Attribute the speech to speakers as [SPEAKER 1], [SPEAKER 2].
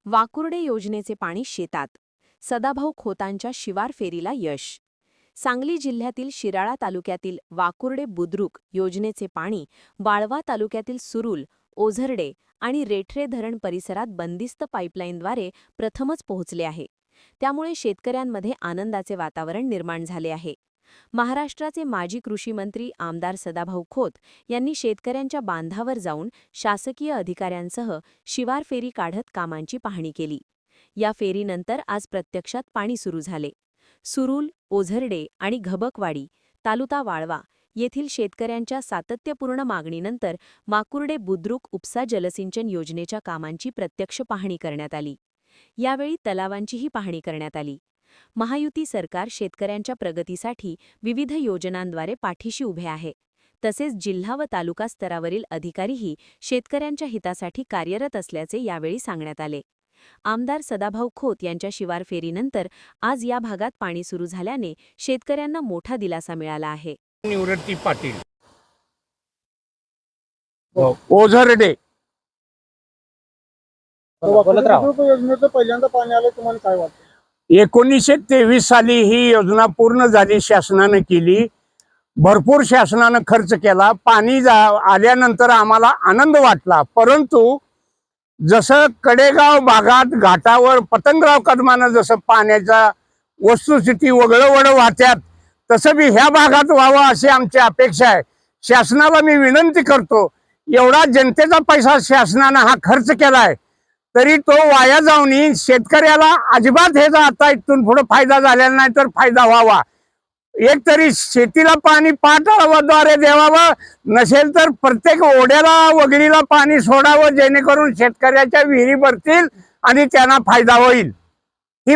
[SPEAKER 1] वाकुर्डे योजनेचे पाणी शेतात. सदाभाऊ खोतांच्या शिवार फेरीला यश. सांगली जिल्ह्यातील शिराळा तालुक्यातील वाकुर्डे बुद्रुक योजनेचे पाणी वाळवा तालुक्यातील सुरूल, ओझरडे आणि रेठरे धरण परिसरात बंदिस्त पाईपलाईनद्वारे प्रथमच पोहोचले आहे. त्यामुळे शेतकऱ्यांमध्ये आनंदाचे वातावरण निर्माण झाले आहे. महाराष्ट्राचे माजी कृषी मंत्री आमदार सदाभाऊ खोत यांनी शेतकऱ्यांच्या बांधावर जाऊन शासकीय अधिकाऱ्यांसह शिवार फेरी काढत कामांची पाहणी केली. या फेरीनंतर आज प्रत्यक्षात पाणी सुरू झाले. सुरूल, ओझरडे आणि घबकवाडी, तालुका वाळवा येथील शेतकऱ्यांच्या सातत्यपूर्ण मागणीनंतर वाकुर्डे बुद्रुक उपसा जलसिंचन योजनेच्या कामांची प्रत्यक्ष पाहणी करण्यात आली. यावेळी तलावांचीही पाहणी करण्यात आली. महायुती सरकार शेतकऱ्यांच्या प्रगतीसाठी विविध योजनांद्वारे पाठीशी उभे आहे. तसेच जिल्हा व तालुका स्तरावरील अधिकारीही शेतकऱ्यांच्या हितासाठी कार्यरत असल्याचे यावेळी सांगण्यात आले. आमदार सदाभाऊ खोत यांच्या शिवार फेरीनंतर आज या भागात पाणी सुरू झाल्याने शेतकऱ्यांना मोठा दिलासा मिळाला आहे.
[SPEAKER 2] निवृत्ती पाटील, ओझरडे.
[SPEAKER 3] योजनेचं पहिल्यांदा पाणी आलं, तुम्हाला काय वाटतं?
[SPEAKER 2] 1923 साली ही योजना पूर्ण झाली, शासनानं केली. भरपूर शासनानं खर्च केला. पाणी आल्यानंतर आम्हाला आनंद वाटला. परंतु जसं कडेगाव भागात घाटावर पतंगराव कदमानं जसं पाण्याचा वस्तुस्थिती वगळवड वाहत्यात, तसं बी ह्या भागात व्हावं अशी आमची अपेक्षा आहे. शासनाला मी विनंती करतो, एवढा जनतेचा पैसा शासनानं हा खर्च केलाय, तरी तो वाया जाऊन शेतकऱ्याला अजिबात ह्याचा आता इथून पुढे फायदा झालेला नाही, तर फायदा व्हावा. एक तरी शेतीला पाणी पाटाद्वारे द्यावावं, नसेल तर प्रत्येक ओढ्याला वगैरेला पाणी सोडावं, जेणेकरून शेतकऱ्याच्या विहिरी भरतील आणि त्यांना फायदा होईल. ही